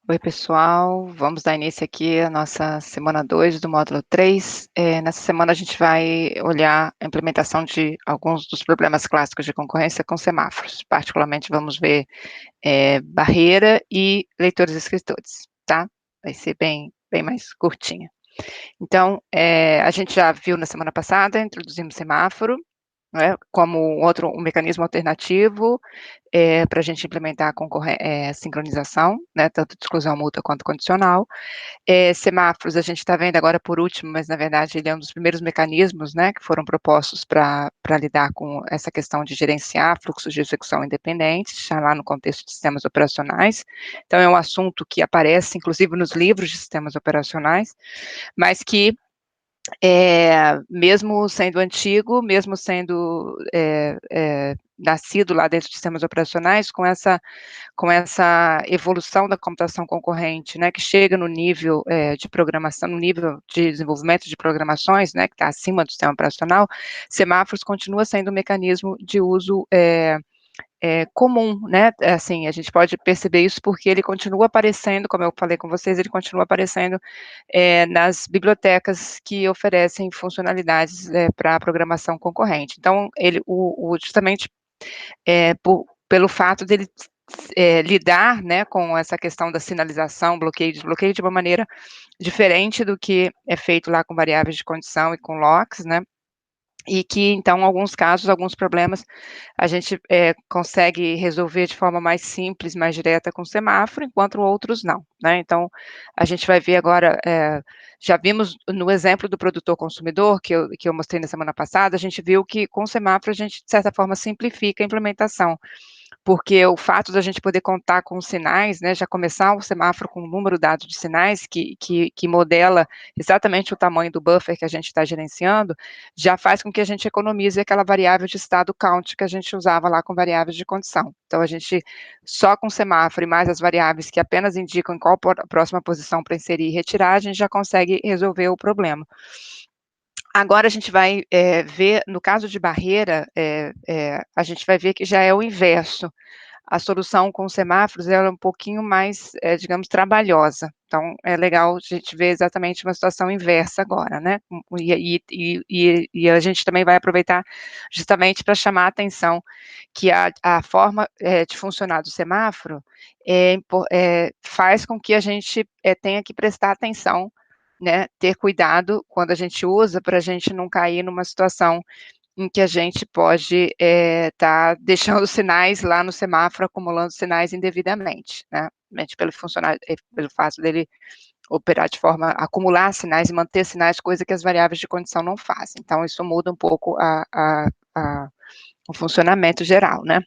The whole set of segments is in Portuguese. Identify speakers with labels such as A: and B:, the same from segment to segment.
A: Oi, pessoal. Vamos dar início aqui à nossa semana 2 do módulo 3. Nessa semana a gente vai olhar a implementação de alguns dos problemas clássicos de concorrência com semáforos. Particularmente vamos ver barreira e leitores e escritores, tá? Vai ser bem mais curtinha. Então, a gente já viu na semana passada, introduzimos semáforo, né, como um mecanismo alternativo para a gente implementar a sincronização, né, tanto de exclusão mútua quanto condicional. Semáforos a gente está vendo agora por último, mas na verdade ele é um dos primeiros mecanismos, né, que foram propostos para lidar com essa questão de gerenciar fluxos de execução independentes, já lá no contexto de sistemas operacionais. Então é um assunto que aparece inclusive nos livros de sistemas operacionais, mas que mesmo sendo antigo, mesmo sendo nascido lá dentro de sistemas operacionais, com essa evolução da computação concorrente, né, que chega no nível de programação, no nível de desenvolvimento de programações, né, que está acima do sistema operacional, semáforos continua sendo um mecanismo de uso comum, né, assim, a gente pode perceber isso porque ele continua aparecendo, como eu falei com vocês, ele continua aparecendo nas bibliotecas que oferecem funcionalidades para a programação concorrente. Então, justamente pelo fato dele lidar, né, com essa questão da sinalização, bloqueio e desbloqueio de uma maneira diferente do que é feito lá com variáveis de condição e com locks, né, e que, então, em alguns casos, alguns problemas, a gente consegue resolver de forma mais simples, mais direta com semáforo, enquanto outros não, né, então, a gente vai ver agora, já vimos no exemplo do produtor consumidor, que eu mostrei na semana passada, a gente viu que com semáforo a gente, de certa forma, simplifica a implementação, porque o fato da gente poder contar com os sinais, né, já começar o semáforo com um número dado de sinais que modela exatamente o tamanho do buffer que a gente está gerenciando, já faz com que a gente economize aquela variável de estado count que a gente usava lá com variáveis de condição. Então, a gente, só com o semáforo e mais as variáveis que apenas indicam em qual próxima posição para inserir e retirar, a gente já consegue resolver o problema. Agora a gente vai ver, no caso de barreira, a gente vai ver que já é o inverso. A solução com os semáforos ela é um pouquinho mais, digamos, trabalhosa. Então, é legal a gente ver exatamente uma situação inversa agora, né? E a gente também vai aproveitar justamente para chamar a atenção que a forma de funcionar do semáforo faz com que a gente tenha que prestar atenção, né? Ter cuidado quando a gente usa, para a gente não cair numa situação em que a gente pode estar deixando sinais lá no semáforo, acumulando sinais indevidamente, né, pelo fato dele operar de forma a acumular sinais e manter sinais, coisa que as variáveis de condição não fazem. Então isso muda um pouco o funcionamento geral, né.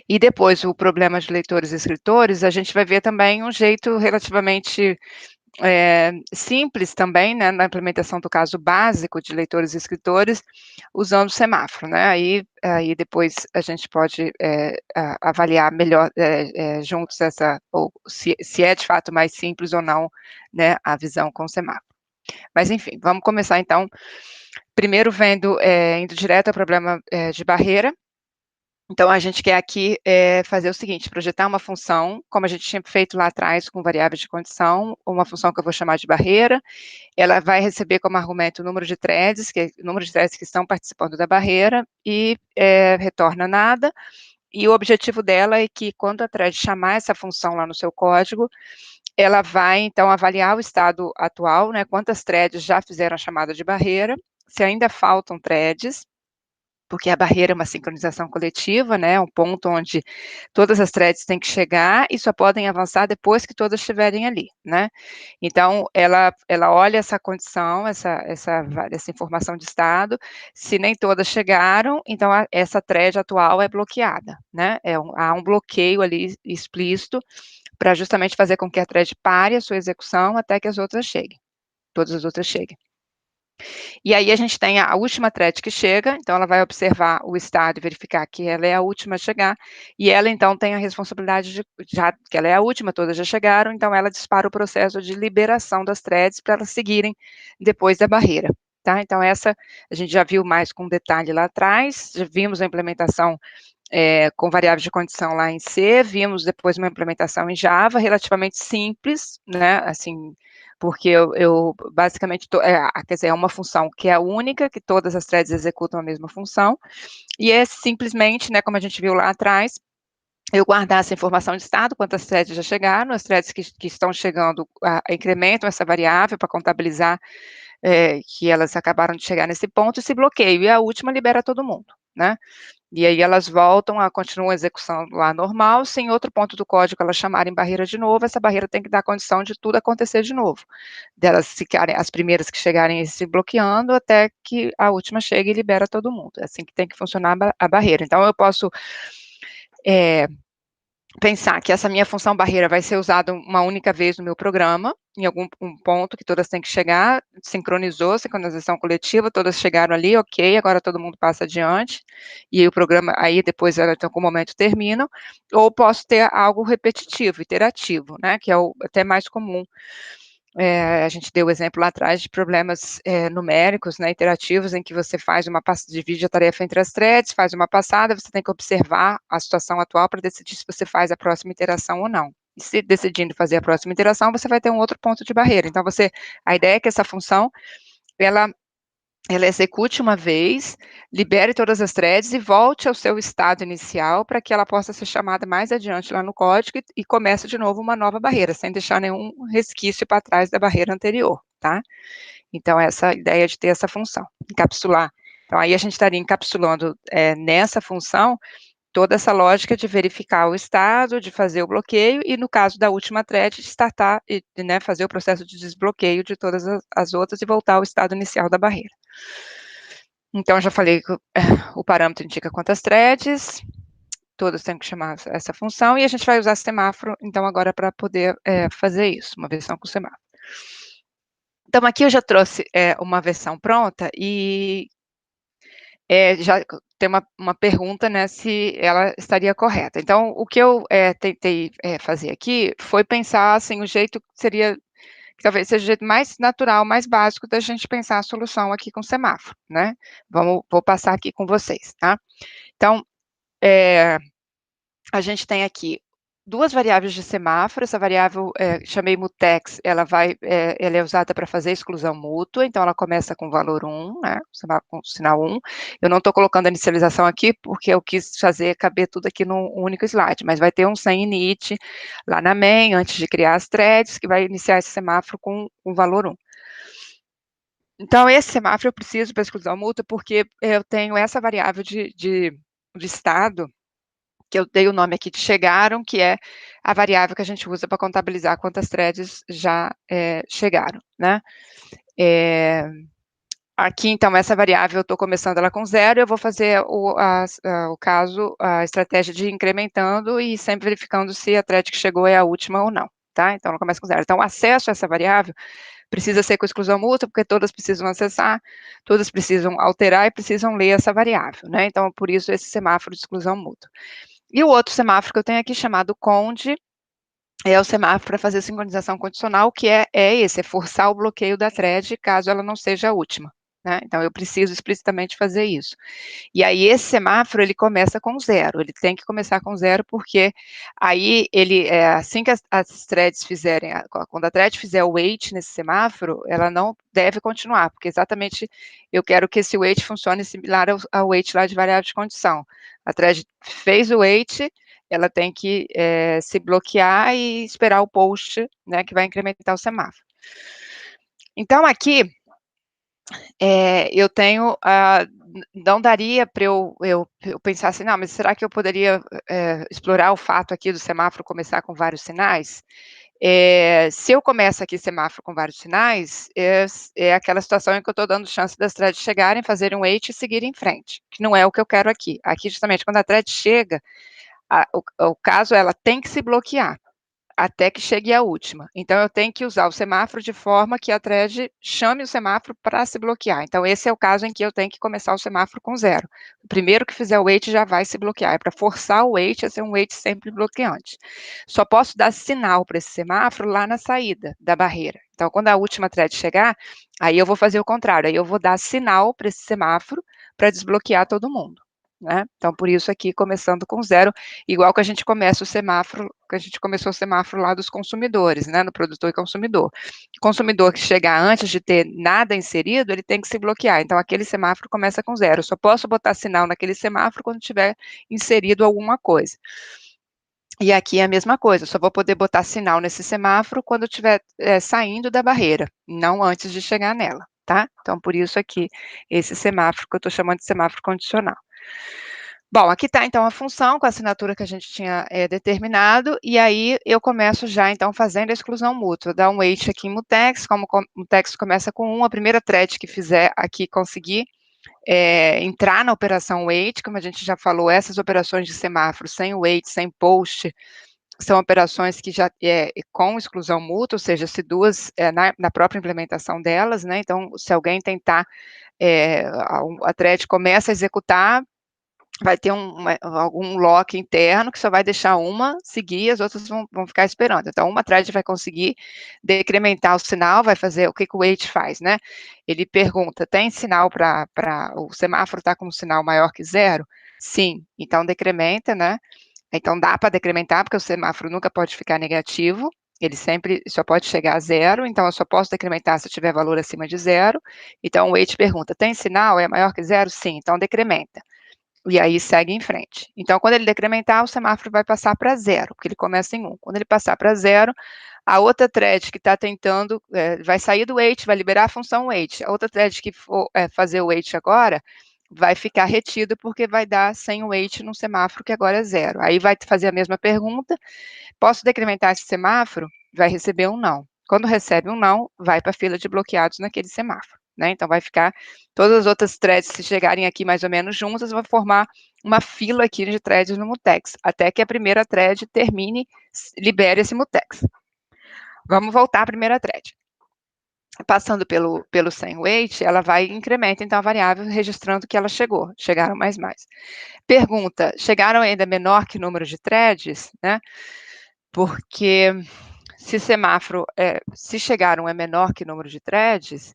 A: E depois o problema de leitores e escritores, a gente vai ver também um jeito relativamente simples também, né, na implementação do caso básico de leitores e escritores, usando o semáforo, né, aí depois a gente pode avaliar melhor juntos ou se é de fato mais simples ou não, né, a visão com o semáforo. Mas enfim, vamos começar então, primeiro vendo, indo direto ao problema de barreira. Então, a gente quer aqui fazer o seguinte, projetar uma função, como a gente tinha feito lá atrás com variáveis de condição, uma função que eu vou chamar de barreira, ela vai receber como argumento o número de threads que estão participando da barreira, e retorna nada, e o objetivo dela é que quando a thread chamar essa função lá no seu código, ela vai, então, avaliar o estado atual, né, quantas threads já fizeram a chamada de barreira, se ainda faltam threads, porque a barreira é uma sincronização coletiva, né, um ponto onde todas as threads têm que chegar e só podem avançar depois que todas estiverem ali, né. Então, ela olha essa condição, essa informação de estado, se nem todas chegaram, então essa thread atual é bloqueada, né, há um bloqueio ali explícito, para justamente fazer com que a thread pare a sua execução até que as outras cheguem, todas as outras cheguem. E aí a gente tem a última thread que chega, então ela vai observar o estado e verificar que ela é a última a chegar, e ela então tem a responsabilidade já que ela é a última, todas já chegaram, então ela dispara o processo de liberação das threads para elas seguirem depois da barreira, tá? Então essa a gente já viu mais com detalhe lá atrás, já vimos a implementação com variáveis de condição lá em C, vimos depois uma implementação em Java relativamente simples, né, assim, porque eu basicamente, quer dizer, é uma função que é a única, que todas as threads executam a mesma função, e é simplesmente, né, como a gente viu lá atrás, eu guardar essa informação de estado, quantas threads já chegaram, as threads que estão chegando incrementam essa variável para contabilizar que elas acabaram de chegar nesse ponto, esse bloqueio, e a última libera todo mundo, né? E aí elas voltam, continuam a execução lá normal, se em outro ponto do código elas chamarem barreira de novo, essa barreira tem que dar condição de tudo acontecer de novo, delas ficarem, as primeiras que chegarem se bloqueando, até que a última chegue e libera todo mundo, é assim que tem que funcionar a barreira. Então eu posso pensar que essa minha função barreira vai ser usada uma única vez no meu programa, em algum ponto que todas têm que chegar, sincronizou, sincronização coletiva, todas chegaram ali, ok, agora todo mundo passa adiante, e aí o programa, aí depois, em algum momento, termina, ou posso ter algo repetitivo, iterativo, né, que é até mais comum. A gente deu o exemplo lá atrás de problemas numéricos, né, iterativos, em que você divide a tarefa entre as threads, faz uma passada, você tem que observar a situação atual para decidir se você faz a próxima iteração ou não. E se decidindo fazer a próxima iteração, você vai ter um outro ponto de barreira. Então, a ideia é que essa função, ela execute uma vez, libere todas as threads e volte ao seu estado inicial para que ela possa ser chamada mais adiante lá no código e comece de novo uma nova barreira, sem deixar nenhum resquício para trás da barreira anterior, tá? Então, essa é a ideia de ter essa função, encapsular. Então, aí a gente estaria encapsulando nessa função toda essa lógica de verificar o estado, de fazer o bloqueio, e no caso da última thread, de startar e, né, fazer o processo de desbloqueio de todas as outras e voltar ao estado inicial da barreira. Então, eu já falei que o parâmetro indica quantas threads, todas têm que chamar essa função, e a gente vai usar semáforo, então, agora para poder fazer isso, uma versão com semáforo. Então, aqui eu já trouxe uma versão pronta, e já tem uma pergunta, né, se ela estaria correta. Então, o que eu tentei fazer aqui foi pensar, assim, o jeito que seria, que talvez seja o jeito mais natural, mais básico da gente pensar a solução aqui com semáforo, né? Vou passar aqui com vocês, tá? Então, a gente tem aqui duas variáveis de semáforo, essa variável, chamei mutex, ela é usada para fazer exclusão mútua, então ela começa com valor 1, né, com sinal 1, eu não estou colocando a inicialização aqui, porque eu quis caber tudo aqui num único slide, mas vai ter um sem init lá na main, antes de criar as threads, que vai iniciar esse semáforo com o valor 1. Então, esse semáforo eu preciso para exclusão mútua, porque eu tenho essa variável de estado, que eu dei o nome aqui de chegaram, que é a variável que a gente usa para contabilizar quantas threads já chegaram, né? Aqui, então, essa variável, eu estou começando ela com 0, eu vou fazer a estratégia de incrementando e sempre verificando se a thread que chegou é a última ou não, tá? Então, ela começa com 0. Então, o acesso a essa variável precisa ser com exclusão mútua, porque todas precisam acessar, todas precisam alterar e precisam ler essa variável, né? Então, por isso, esse semáforo de exclusão mútua. E o outro semáforo que eu tenho aqui, chamado conde, é o semáforo para fazer sincronização condicional, que é forçar o bloqueio da thread, caso ela não seja a última, né? Então, eu preciso explicitamente fazer isso. E aí, esse semáforo, ele começa com 0, ele tem que começar com 0, porque aí, assim que as threads fizerem, quando a thread fizer o wait nesse semáforo, ela não deve continuar, porque exatamente eu quero que esse wait funcione similar ao wait lá de variável de condição. A thread fez o wait, ela tem que se bloquear e esperar o post, né, que vai incrementar o semáforo. Então, aqui, eu tenho, não daria para eu pensar assim, não, mas será que eu poderia explorar o fato aqui do semáforo começar com vários sinais? Se eu começo aqui semáforo com vários sinais, é aquela situação em que eu estou dando chance das threads chegarem, fazerem um wait e seguirem em frente, que não é o que eu quero aqui. Aqui, justamente, quando a thread chega, o caso, ela tem que se bloquear até que chegue a última. Então, eu tenho que usar o semáforo de forma que a thread chame o semáforo para se bloquear. Então, esse é o caso em que eu tenho que começar o semáforo com 0. O primeiro que fizer o wait já vai se bloquear. É para forçar o wait a ser um wait sempre bloqueante. Só posso dar sinal para esse semáforo lá na saída da barreira. Então, quando a última thread chegar, aí eu vou fazer o contrário. Aí eu vou dar sinal para esse semáforo para desbloquear todo mundo. né? Então, por isso aqui, começando com 0, igual que a gente começa o semáforo, que a gente começou o semáforo lá dos consumidores, né, no produtor e consumidor. Consumidor que chegar antes de ter nada inserido, ele tem que se bloquear, então aquele semáforo começa com 0, eu só posso botar sinal naquele semáforo quando tiver inserido alguma coisa. E aqui é a mesma coisa, só vou poder botar sinal nesse semáforo quando eu estiver saindo da barreira, não antes de chegar nela, tá? Então, por isso aqui, esse semáforo que eu estou chamando de semáforo condicional. Bom, aqui está então a função com a assinatura que a gente tinha determinado, e aí eu começo já então fazendo a exclusão mútua, dá um wait aqui em mutex, como o mutex começa com 1, a primeira thread que fizer aqui conseguir entrar na operação wait, como a gente já falou, essas operações de semáforo sem wait, sem post, são operações que já com exclusão mútua, ou seja, se duas, na própria implementação delas, né, então se alguém tentar, a thread começa a executar, vai ter algum lock interno que só vai deixar uma seguir, as outras vão ficar esperando. Então, uma thread vai conseguir decrementar o sinal, vai fazer o que o wait faz, né? Ele pergunta, tem sinal para o semáforo está com um sinal maior que 0? Sim, então decrementa, né? Então dá para decrementar, porque o semáforo nunca pode ficar negativo, ele sempre só pode chegar a 0, então eu só posso decrementar se tiver valor acima de 0. Então o wait pergunta, tem sinal? É maior que 0? Sim, então decrementa. E aí segue em frente. Então, quando ele decrementar, o semáforo vai passar para 0, porque ele começa em 1. Quando ele passar para 0, a outra thread que está tentando, vai sair do wait, vai liberar a função wait. A outra thread que for fazer o wait agora, vai ficar retida, porque vai dar sem wait no semáforo, que agora é 0. Aí vai fazer a mesma pergunta, posso decrementar esse semáforo? Vai receber um não. Quando recebe um não, vai para a fila de bloqueados naquele semáforo, né? Então vai ficar, todas as outras threads, se chegarem aqui mais ou menos juntas, vai formar uma fila aqui de threads no mutex, até que a primeira thread termine, libere esse mutex. Vamos voltar à primeira thread. Passando pelo sem wait, ela vai e incrementa, então, a variável, registrando que ela chegaram mais. Pergunta, chegaram ainda menor que o número de threads, né? Porque se semáforo, se chegaram é menor que o número de threads,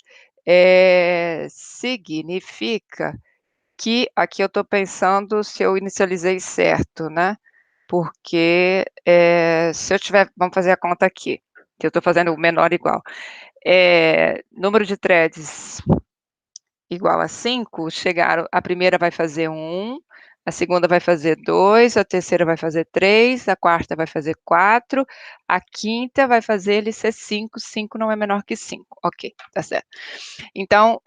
A: significa que, aqui eu estou pensando se eu inicializei certo, né? Porque se eu tiver, vamos fazer a conta aqui, que eu estou fazendo o menor igual. Número de threads igual a 5, chegaram, a primeira vai fazer 1, a segunda vai fazer 2, a terceira vai fazer 3, a quarta vai fazer 4, a quinta vai fazer ele ser 5, 5 não é menor que 5, ok, tá certo. Então,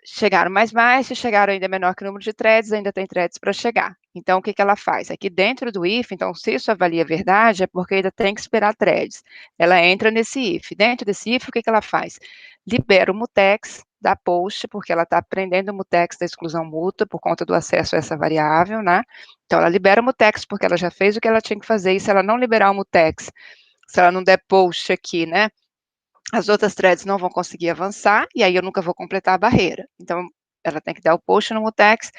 A: chegaram mais, se chegaram ainda menor que o número de threads, ainda tem threads para chegar. Então, o que ela faz? Aqui dentro do if, então, se isso avalia verdade, é porque ainda tem que esperar threads. Ela entra nesse if. Dentro desse if, o que ela faz? Libera o mutex da post, porque ela está prendendo o mutex da exclusão mútua por conta do acesso a essa variável, né? Então, ela libera o mutex porque ela já fez o que ela tinha que fazer, e se ela não liberar o mutex, se ela não der post aqui, né, as outras threads não vão conseguir avançar, e aí eu nunca vou completar a barreira. Então, ela tem que dar o post no mutex,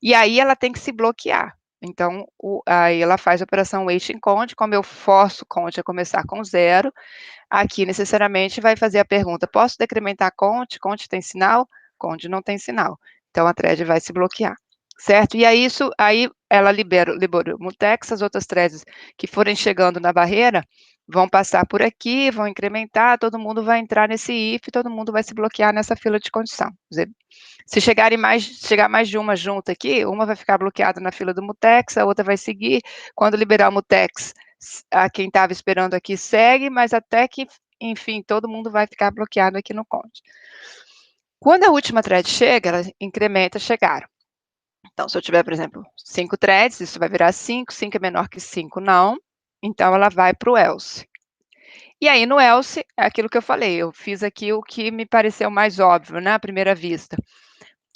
A: e aí ela tem que se bloquear. Então, aí ela faz a operação wait in conde, como eu forço o conde a começar com 0, aqui necessariamente vai fazer a pergunta, posso decrementar conde? Conde tem sinal? Conde não tem sinal. Então, a thread vai se bloquear, certo? E aí, aí ela libera o mutex, as outras threads que forem chegando na barreira, vão passar por aqui, vão incrementar, todo mundo vai entrar nesse if, todo mundo vai se bloquear nessa fila de condição. Se chegar mais de uma junto aqui, uma vai ficar bloqueada na fila do mutex, a outra vai seguir, quando liberar o mutex, a quem estava esperando aqui segue, mas até que, enfim, todo mundo vai ficar bloqueado aqui no conde. Quando a última thread chega, ela incrementa chegaram. Então, se eu tiver, por exemplo, 5 threads, isso vai virar 5, 5 é menor que 5, não. Então, ela vai para o else. E aí, no else, é aquilo que eu falei, eu fiz aqui o que me pareceu mais óbvio, né, à primeira vista.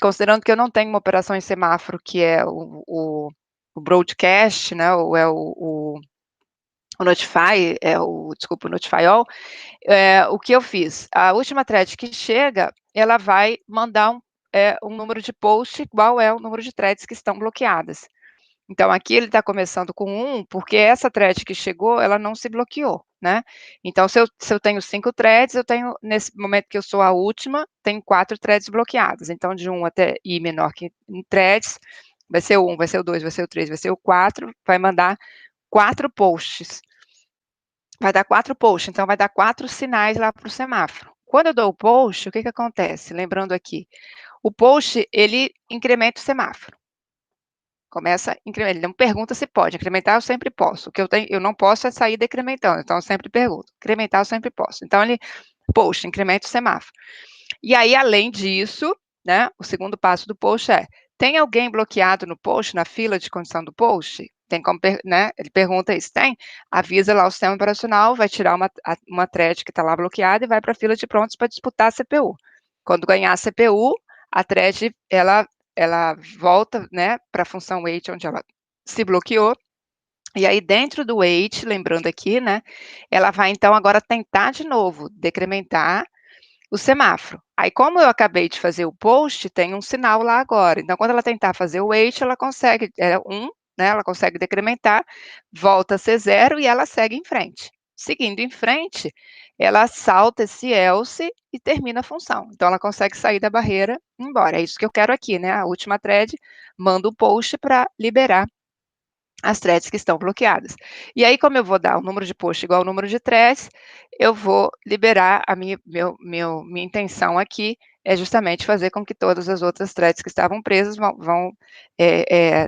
A: Considerando que eu não tenho uma operação em semáforo, que é o broadcast, né, ou é o notify, desculpa, o notify all, o que eu fiz? A última thread que chega, ela vai mandar um número de post igual é o número de threads que estão bloqueadas. Então, aqui ele está começando com 1, porque essa thread que chegou, ela não se bloqueou, né? Então, se eu tenho 5 threads, eu tenho, nesse momento que eu sou a última, tem 4 threads bloqueadas. Então, de 1 até i menor que em threads, vai ser o 1, vai ser o 2, vai ser o 3, vai ser o 4, vai mandar 4 posts. Vai dar 4 posts, então vai dar 4 sinais lá para o semáforo. Quando eu dou o post, o que que acontece? Lembrando aqui, o post, ele incrementa o semáforo. Começa a incrementar, ele não pergunta se pode, incrementar eu sempre posso, o que eu não posso é sair decrementando, então eu sempre pergunto, incrementar eu sempre posso. Então ele, post, incrementa o semáforo. E aí, além disso, né, o segundo passo do post é, tem alguém bloqueado no post, na fila de condição do post? Tem como, né, ele pergunta isso, tem? Avisa lá o sistema operacional, vai tirar uma thread que está lá bloqueada e vai para a fila de prontos para disputar a CPU. Quando ganhar a CPU, a thread, ela volta, né, para a função wait, onde ela se bloqueou, e aí dentro do wait, lembrando aqui, né, ela vai então agora tentar de novo decrementar o semáforo. Aí, como eu acabei de fazer o post, tem um sinal lá agora. Então, quando ela tentar fazer o wait, ela consegue, é 1, né, ela consegue decrementar, volta a ser 0 e ela segue em frente. Seguindo em frente, ela salta esse else e termina a função. Então, ela consegue sair da barreira e ir embora. É isso que eu quero aqui, né? A última thread manda o post para liberar as threads que estão bloqueadas. E aí, como eu vou dar o número de post igual ao número de threads, eu vou liberar a minha intenção aqui é justamente fazer com que todas as outras threads que estavam presas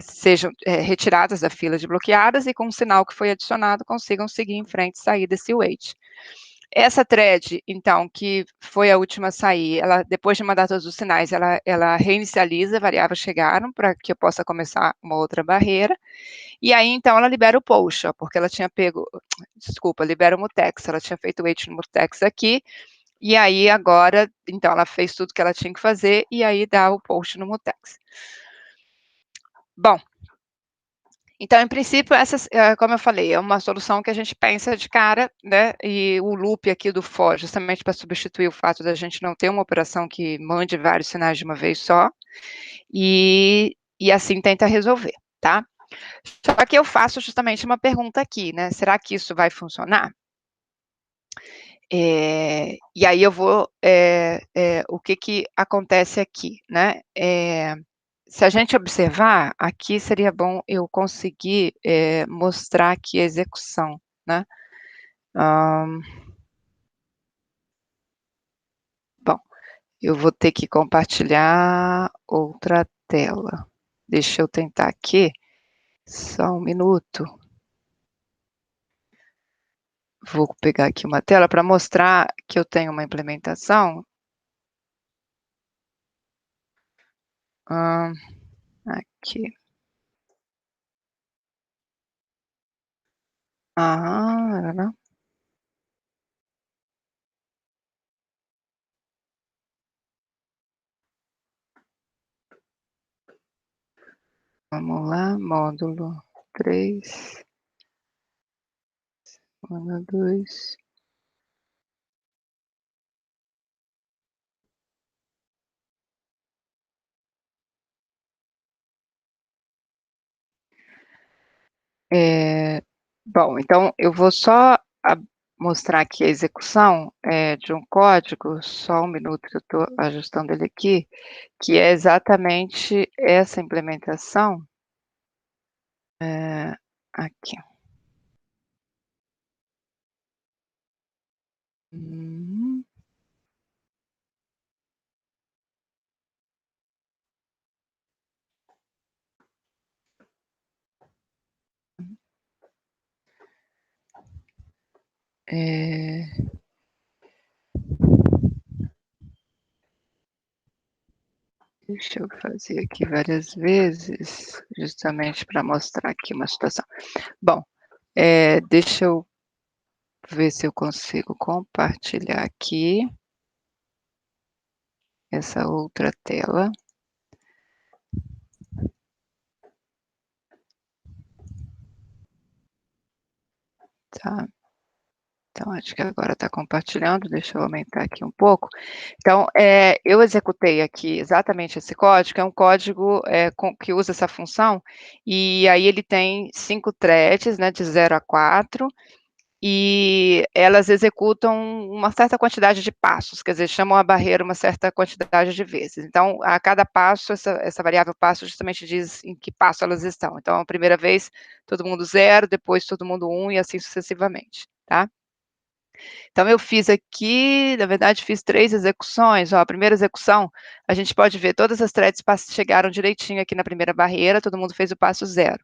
A: sejam retiradas da fila de bloqueadas e com o sinal que foi adicionado consigam seguir em frente e sair desse wait. Essa thread, então, que foi a última a sair, ela, depois de mandar todos os sinais, ela reinicializa, variáveis chegaram, para que eu possa começar uma outra barreira. E aí, então, ela libera o post, ó, porque ela tinha pego, desculpa, libera o mutex, ela tinha feito o wait no mutex aqui, e aí agora, então, ela fez tudo que ela tinha que fazer, e aí dá o post no mutex. Bom, então, em princípio, essa, como eu falei, é uma solução que a gente pensa de cara, né, e o loop aqui do for, justamente para substituir o fato da gente não ter uma operação que mande vários sinais de uma vez só, e assim tenta resolver, tá? Só que eu faço justamente uma pergunta aqui, né? Será que isso vai funcionar? E aí eu vou, o que que acontece aqui, né? Se a gente observar, aqui seria bom eu conseguir mostrar aqui a execução, né? Bom, eu vou ter que compartilhar outra tela. Deixa eu tentar aqui, só um minuto. Vou pegar aqui uma tela para mostrar que eu tenho uma implementação. Aqui. Aham. Vamos lá, módulo 3, módulo 2. Bom, então eu vou só mostrar aqui a execução de um código, só um minuto que eu estou ajustando ele aqui, que é exatamente essa implementação. Aqui. Uhum. Deixa eu fazer aqui várias vezes, justamente para mostrar aqui uma situação. Bom, deixa eu ver se eu consigo compartilhar aqui essa outra tela. Tá. Então, acho que agora está compartilhando, deixa eu aumentar aqui um pouco. Então, eu executei aqui exatamente esse código, é um código que usa essa função, e aí ele tem 5 threads, né, de 0 a 4, e elas executam uma certa quantidade de passos, quer dizer, chamam a barreira uma certa quantidade de vezes. Então, a cada passo, essa variável passo justamente diz em que passo elas estão. Então, a primeira vez, todo mundo 0, depois todo mundo 1 e assim sucessivamente, tá? Então eu fiz aqui, na verdade fiz 3 execuções, ó, a primeira execução, a gente pode ver todas as threads chegaram direitinho aqui na primeira barreira, todo mundo fez o passo 0.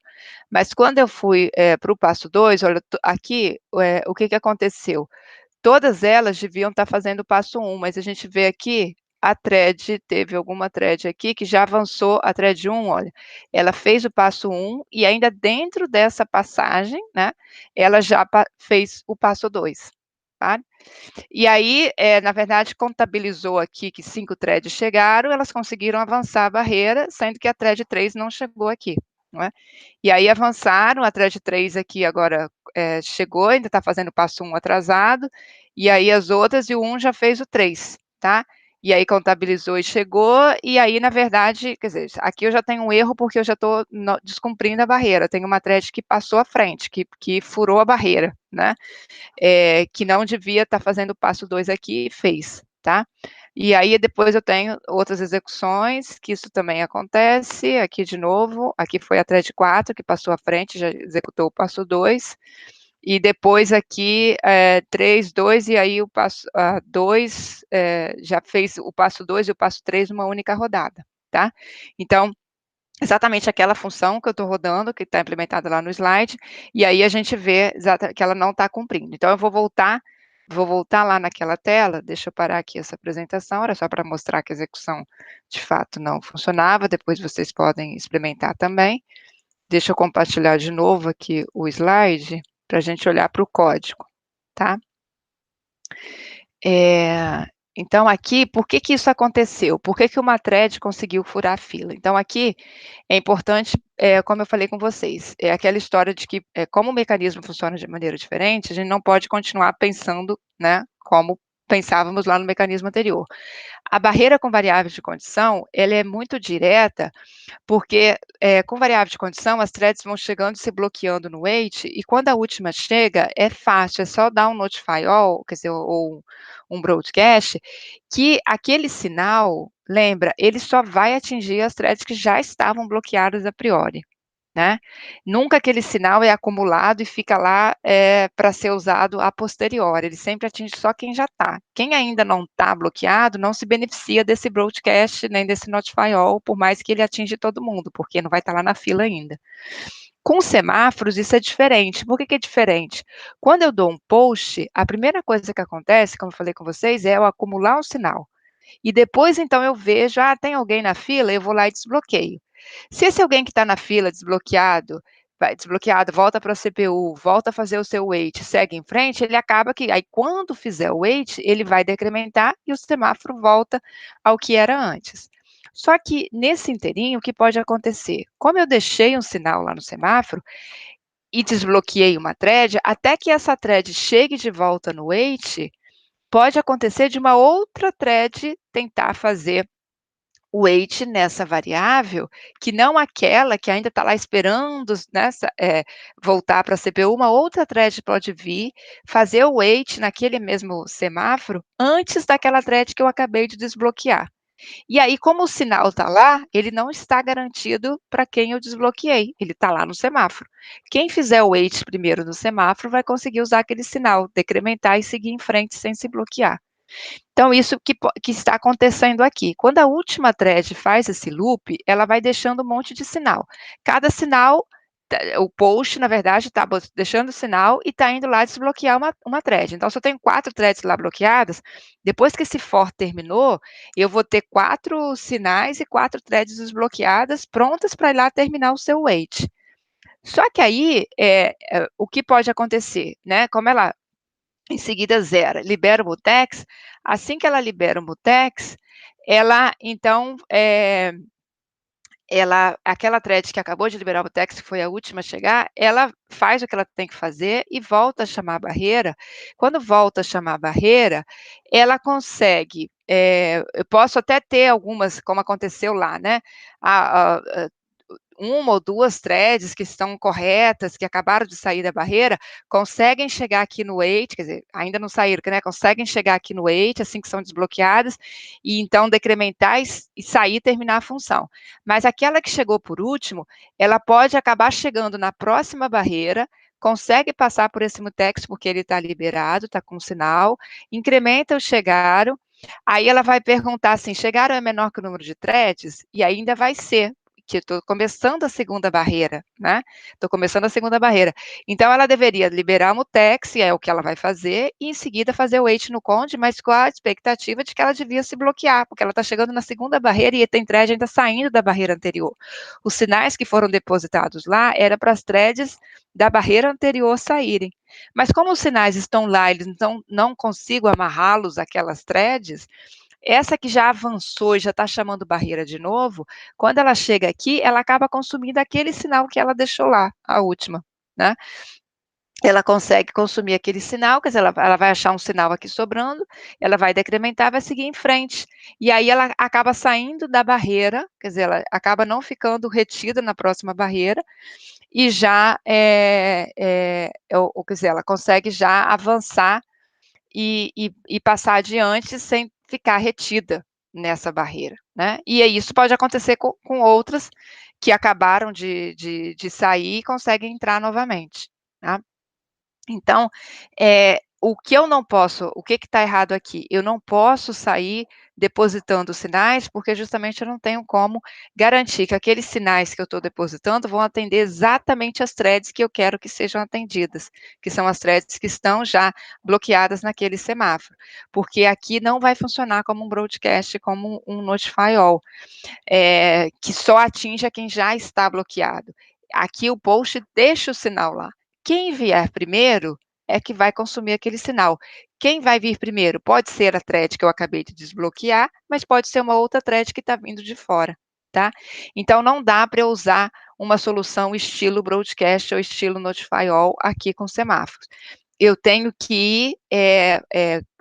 A: Mas quando eu fui, para o passo 2, olha, aqui, o que que aconteceu? Todas elas deviam estar fazendo o passo 1, mas a gente vê aqui, a thread, teve alguma thread aqui que já avançou, a thread 1, olha, ela fez o passo 1 e ainda dentro dessa passagem, né, ela já fez o passo 2, tá? E aí, na verdade, contabilizou aqui que 5 threads chegaram, elas conseguiram avançar a barreira, sendo que a thread 3 não chegou aqui, não é? E aí avançaram, a thread 3 aqui agora, chegou, ainda está fazendo o passo 1 atrasado, e aí as outras, e o 1 já fez o 3, tá? E aí contabilizou e chegou, e aí, na verdade, quer dizer, aqui eu já tenho um erro, porque eu já estou descumprindo a barreira, tem uma thread que passou à frente, que furou a barreira, né? Que não devia estar fazendo o passo 2 aqui, e fez, tá? E aí depois eu tenho outras execuções, que isso também acontece, aqui de novo, aqui foi a thread 4 que passou à frente, já executou o passo 2, e depois aqui, 3, 2, e aí o passo 2, já fez o passo 2 e o passo 3 numa única rodada, tá? Então, exatamente aquela função que eu estou rodando, que está implementada lá no slide, e aí a gente vê que ela não está cumprindo. Então eu vou voltar lá naquela tela, deixa eu parar aqui essa apresentação, era só para mostrar que a execução de fato não funcionava, depois vocês podem experimentar também. Deixa eu compartilhar de novo aqui o slide, para a gente olhar para o código, tá? Então aqui, por que que isso aconteceu? Por que que uma thread conseguiu furar a fila? Então aqui, é importante, como eu falei com vocês, é aquela história de que, como o mecanismo funciona de maneira diferente, a gente não pode continuar pensando, né, como pensávamos lá no mecanismo anterior. A barreira com variáveis de condição, ela é muito direta, porque, com variável de condição, as threads vão chegando e se bloqueando no wait, e quando a última chega, é fácil, é só dar um notify all, quer dizer, ou um broadcast, que aquele sinal, lembra, ele só vai atingir as threads que já estavam bloqueadas a priori, né? Nunca aquele sinal é acumulado e fica lá, para ser usado a posteriori, ele sempre atinge só quem já está. Quem ainda não está bloqueado, não se beneficia desse broadcast, nem desse notify all, por mais que ele atinge todo mundo, porque não vai estar lá na fila ainda. Com semáforos, isso é diferente. Por que que é diferente? Quando eu dou um post, a primeira coisa que acontece, como eu falei com vocês, é eu acumular um sinal. E depois, então, eu vejo, tem alguém na fila, eu vou lá e desbloqueio. Se esse alguém que está na fila desbloqueado, volta para a CPU, volta a fazer o seu wait, segue em frente, ele acaba que, aí quando fizer o wait, ele vai decrementar e o semáforo volta ao que era antes. Só que nesse inteirinho, o que pode acontecer? Como eu deixei um sinal lá no semáforo e desbloqueei uma thread, até que essa thread chegue de volta no wait, pode acontecer de uma outra thread tentar fazer o weight nessa variável, que não aquela que ainda está lá esperando, né, voltar para a CPU, uma outra thread pode vir, fazer o weight naquele mesmo semáforo, antes daquela thread que eu acabei de desbloquear. E aí, como o sinal está lá, ele não está garantido para quem eu desbloqueei, ele está lá no semáforo. Quem fizer o wait primeiro no semáforo vai conseguir usar aquele sinal, decrementar e seguir em frente sem se bloquear. Então, isso que está acontecendo aqui. Quando a última thread faz esse loop, ela vai deixando um monte de sinal. Cada sinal, o post, na verdade, está deixando o sinal e está indo lá desbloquear uma thread. Então, se eu tenho 4 threads lá bloqueadas, depois que esse for terminou, eu vou ter 4 sinais e 4 threads desbloqueadas, prontas para ir lá terminar o seu wait. Só que aí, o que pode acontecer, né? Como ela em seguida zera, libera o mutex, assim que ela libera o mutex, ela então, aquela thread que acabou de liberar o mutex, que foi a última a chegar, ela faz o que ela tem que fazer e volta a chamar a barreira. Quando volta a chamar a barreira, ela consegue, eu posso até ter algumas, como aconteceu lá, né, uma ou duas threads que estão corretas, que acabaram de sair da barreira, conseguem chegar aqui no wait, quer dizer, ainda não saíram, né? Conseguem chegar aqui no wait, assim que são desbloqueadas, e então decrementar e sair, terminar a função. Mas aquela que chegou por último, ela pode acabar chegando na próxima barreira, consegue passar por esse mutex porque ele está liberado, está com sinal, incrementa o chegaram, aí ela vai perguntar assim, chegaram é menor que o número de threads? E ainda vai ser, que estou começando a segunda barreira, né? Estou começando a segunda barreira. Então, ela deveria liberar o mutex, e é o que ela vai fazer, e em seguida fazer o wait no conde, mas com a expectativa de que ela devia se bloquear, porque ela está chegando na segunda barreira e tem thread ainda saindo da barreira anterior. Os sinais que foram depositados lá eram para as threads da barreira anterior saírem. Mas como os sinais estão lá, eles não consigo amarrá-los àquelas threads, essa que já avançou e já está chamando barreira de novo, quando ela chega aqui, ela acaba consumindo aquele sinal que ela deixou lá, a última, né? Ela consegue consumir aquele sinal, quer dizer, ela vai achar um sinal aqui sobrando, ela vai decrementar, vai seguir em frente. E aí ela acaba saindo da barreira, quer dizer, ela acaba não ficando retida na próxima barreira, e já, quer dizer, ela consegue já avançar e passar adiante sem ficar retida nessa barreira, né? E aí isso pode acontecer com outras que acabaram de sair e conseguem entrar novamente, tá? Então, o que eu não posso, o que está errado aqui? Eu não posso sair depositando sinais, porque justamente eu não tenho como garantir que aqueles sinais que eu estou depositando vão atender exatamente as threads que eu quero que sejam atendidas, que são as threads que estão já bloqueadas naquele semáforo, porque aqui não vai funcionar como um broadcast, como um notify all, que só atinge a quem já está bloqueado. Aqui o post deixa o sinal lá. Quem vier primeiro é que vai consumir aquele sinal. Quem vai vir primeiro pode ser a thread que eu acabei de desbloquear, mas pode ser uma outra thread que está vindo de fora, tá? Então, não dá para eu usar uma solução estilo broadcast ou estilo notify all aqui com semáforos. Eu tenho que ir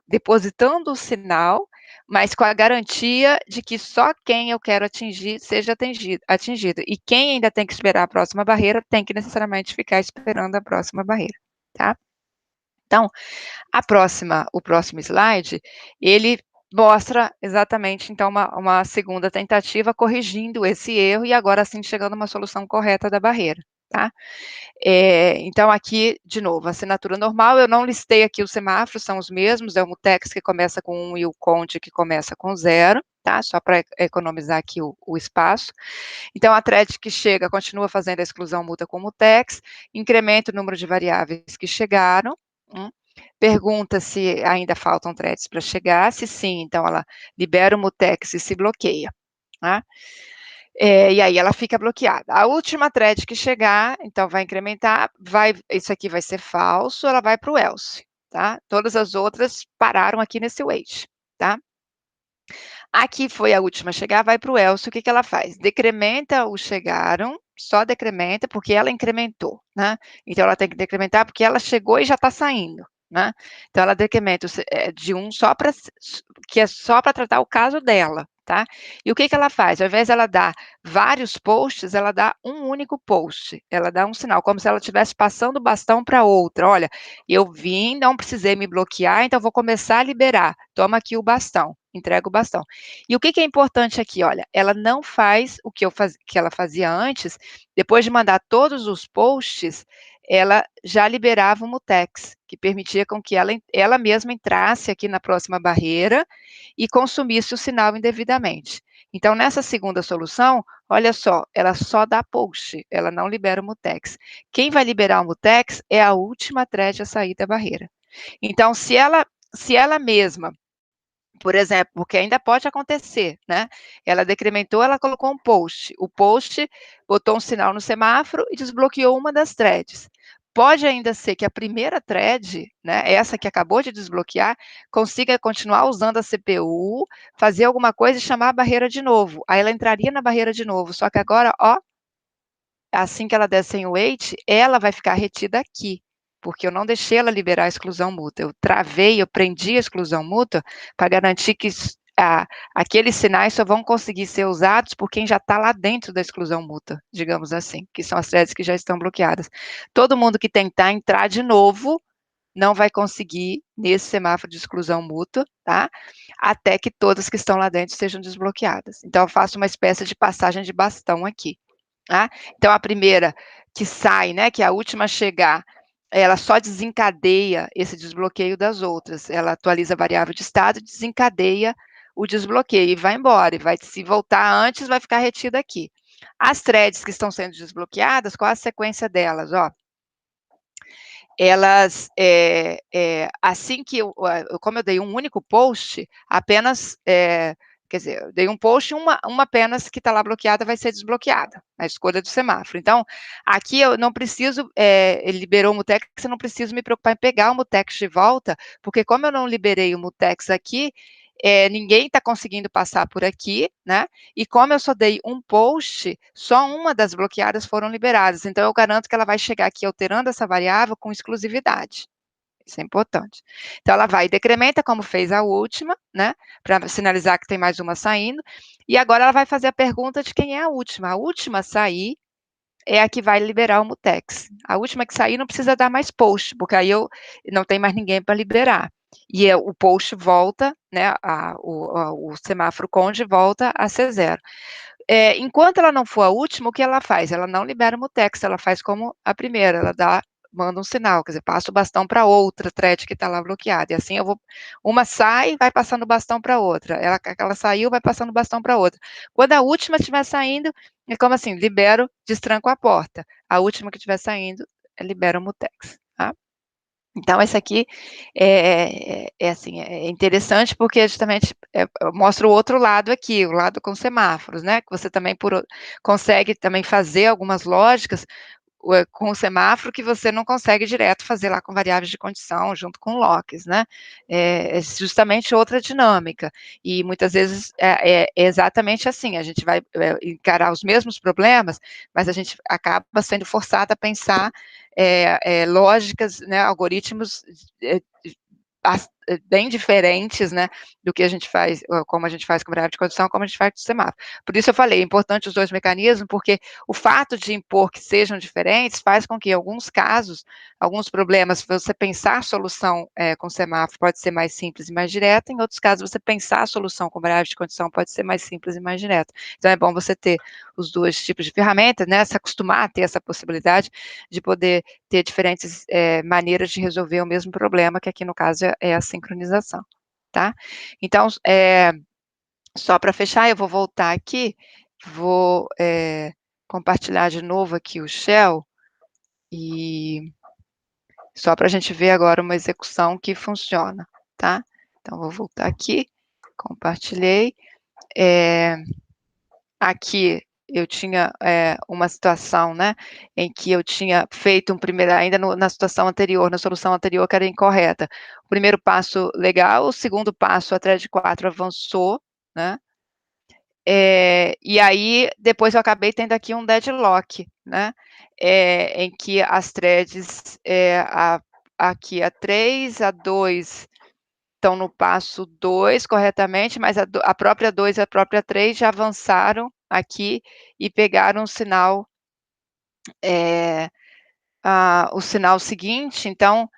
A: depositando o sinal, mas com a garantia de que só quem eu quero atingir seja atingido. E quem ainda tem que esperar a próxima barreira, tem que necessariamente ficar esperando a próxima barreira, tá? Então, o próximo slide, ele mostra exatamente, então, uma segunda tentativa corrigindo esse erro e agora sim chegando a uma solução correta da barreira, tá? Então, aqui, de novo, assinatura normal, eu não listei aqui os semáforos, são os mesmos, é o mutex que começa com 1 e o conde que começa com 0, tá? Só para economizar aqui o espaço. Então, a thread que chega continua fazendo a exclusão multa com mutex, incrementa o número de variáveis que chegaram, pergunta se ainda faltam threads para chegar, se sim, então ela libera o mutex e se bloqueia, tá? E aí ela fica bloqueada. A última thread que chegar, então vai incrementar, isso aqui vai ser falso, ela vai para o else, tá? Todas as outras pararam aqui nesse wait, tá? Aqui foi a última a chegar, vai para o else, o que ela faz? Decrementa o chegaram, só decrementa, porque ela incrementou, né? Então ela tem que decrementar porque ela chegou e já está saindo, né? Então ela decrementa de 1 só para, que é só para tratar o caso dela, tá? E o que ela faz? Ao invés de ela dar vários posts, ela dá um único post, ela dá um sinal, como se ela estivesse passando o bastão para outra. Olha, eu vim, não precisei me bloquear, então vou começar a liberar. Toma aqui o bastão, entrega o bastão. E o que é importante aqui? Olha, ela não faz o que ela fazia antes, depois de mandar todos os posts, ela já liberava o mutex, que permitia com que ela mesma entrasse aqui na próxima barreira e consumisse o sinal indevidamente. Então, nessa segunda solução, olha só, ela só dá post, ela não libera o mutex. Quem vai liberar o mutex é a última thread a sair da barreira. Então, se ela mesma, por exemplo, porque ainda pode acontecer, né? Ela decrementou, ela colocou um post. O post botou um sinal no semáforo e desbloqueou uma das threads. Pode ainda ser que a primeira thread, né, essa que acabou de desbloquear, consiga continuar usando a CPU, fazer alguma coisa e chamar a barreira de novo. Aí ela entraria na barreira de novo, só que agora, ó, assim que ela der sem wait, ela vai ficar retida aqui, porque eu não deixei ela liberar a exclusão mútua. Eu travei, eu prendi a exclusão mútua para garantir que aqueles sinais só vão conseguir ser usados por quem já está lá dentro da exclusão mútua, digamos assim, que são as threads que já estão bloqueadas. Todo mundo que tentar entrar de novo não vai conseguir nesse semáforo de exclusão mútua, tá? Até que todas que estão lá dentro sejam desbloqueadas. Então, eu faço uma espécie de passagem de bastão aqui, tá? Então, a primeira que sai, né, que é a última a chegar, ela só desencadeia esse desbloqueio das outras. Ela atualiza a variável de estado e desencadeia o desbloqueio e vai embora. E vai, se voltar antes, vai ficar retida aqui. As threads que estão sendo desbloqueadas, qual a sequência delas? Ó, elas, assim que como eu dei um único post, apenas, quer dizer, eu dei um post, uma apenas que está lá bloqueada vai ser desbloqueada, a escolha do semáforo. Então, aqui eu não preciso, ele liberou o mutex, eu não preciso me preocupar em pegar o mutex de volta, porque como eu não liberei o mutex aqui, ninguém está conseguindo passar por aqui, né? E como eu só dei um post, só uma das bloqueadas foram liberadas. Então, eu garanto que ela vai chegar aqui alterando essa variável com exclusividade. Isso é importante. Então, ela vai e decrementa, como fez a última, né? Para sinalizar que tem mais uma saindo. E agora ela vai fazer a pergunta de quem é a última. A última a sair é a que vai liberar o mutex. A última que sair não precisa dar mais post, porque aí eu não tem mais ninguém para liberar. E o post volta, né, o semáforo conde volta a ser zero. Enquanto ela não for a última, o que ela faz? Ela não libera o mutex, ela faz como a primeira, ela manda um sinal, quer dizer, passa o bastão para outra thread que está lá bloqueada, e assim uma sai, vai passando o bastão para outra, ela saiu, vai passando o bastão para outra. Quando a última estiver saindo, é como assim, libero, destranco a porta. A última que estiver saindo, libera o mutex, tá? Então, esse aqui assim, é interessante porque justamente mostra o outro lado aqui, o lado com semáforos, né? Que você também consegue também fazer algumas lógicas com o semáforo que você não consegue direto fazer lá com variáveis de condição, junto com locks, né? É justamente outra dinâmica. E muitas vezes é exatamente assim, a gente vai encarar os mesmos problemas, mas a gente acaba sendo forçado a pensar lógicas, né, algoritmos bem diferentes, né, do que a gente faz, como a gente faz com variável de condição, como a gente faz com semáforo. Por isso eu falei, é importante os dois mecanismos, porque o fato de impor que sejam diferentes faz com que, em alguns casos, alguns problemas, você pensar a solução com semáforo pode ser mais simples e mais direta, em outros casos, você pensar a solução com variável de condição pode ser mais simples e mais direta. Então, é bom você ter os dois tipos de ferramentas, né, se acostumar a ter essa possibilidade de poder ter diferentes maneiras de resolver o mesmo problema, que aqui no caso é a sincronização, tá? Então, só para fechar, eu vou voltar aqui, vou compartilhar de novo aqui o shell, e só para a gente ver agora uma execução que funciona, tá? Então, vou voltar aqui, compartilhei, aqui eu tinha uma situação, né, em que eu tinha feito um primeiro, ainda na situação anterior, na solução anterior, que era incorreta. O primeiro passo legal, o segundo passo, a thread 4 avançou, né, e aí depois eu acabei tendo aqui um deadlock, né, em que as threads, aqui a 3, a 2 estão no passo 2 corretamente, mas a própria 2 e a própria 3 já avançaram aqui e pegaram o sinal seguinte, então,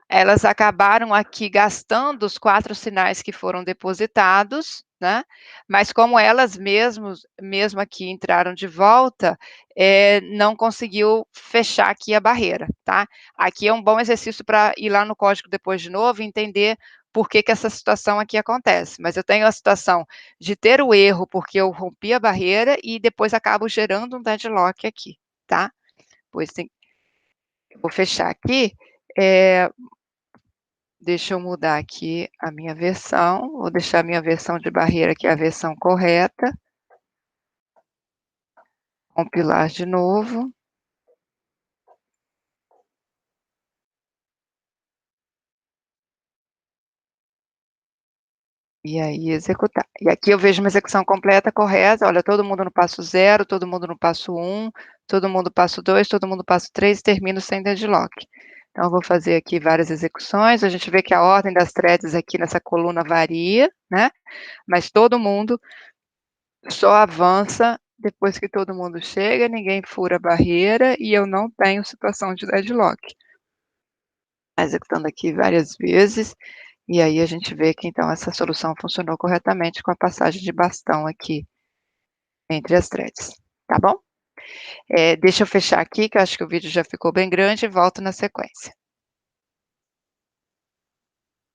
A: elas acabaram aqui gastando os 4 sinais que foram depositados, né, mas como elas mesmo aqui entraram de volta, não conseguiu fechar aqui a barreira, tá? Aqui é um bom exercício para ir lá no código depois de novo e entender por que essa situação aqui acontece. Mas eu tenho a situação de ter o erro porque eu rompi a barreira e depois acabo gerando um deadlock aqui, tá? Pois vou fechar aqui, deixa eu mudar aqui a minha versão, vou deixar a minha versão de barreira, que é a versão correta. Compilar de novo. E aí executar. E aqui eu vejo uma execução completa, correta, olha, todo mundo no passo 0, todo mundo no passo 1, todo mundo no passo 2, todo mundo no passo 3, termino sem deadlock. Então eu vou fazer aqui várias execuções, a gente vê que a ordem das threads aqui nessa coluna varia, né, mas todo mundo só avança depois que todo mundo chega, ninguém fura a barreira e eu não tenho situação de deadlock. Executando aqui várias vezes, e aí a gente vê que então essa solução funcionou corretamente com a passagem de bastão aqui entre as threads, tá bom? Deixa eu fechar aqui, que eu acho que o vídeo já ficou bem grande e volto na sequência.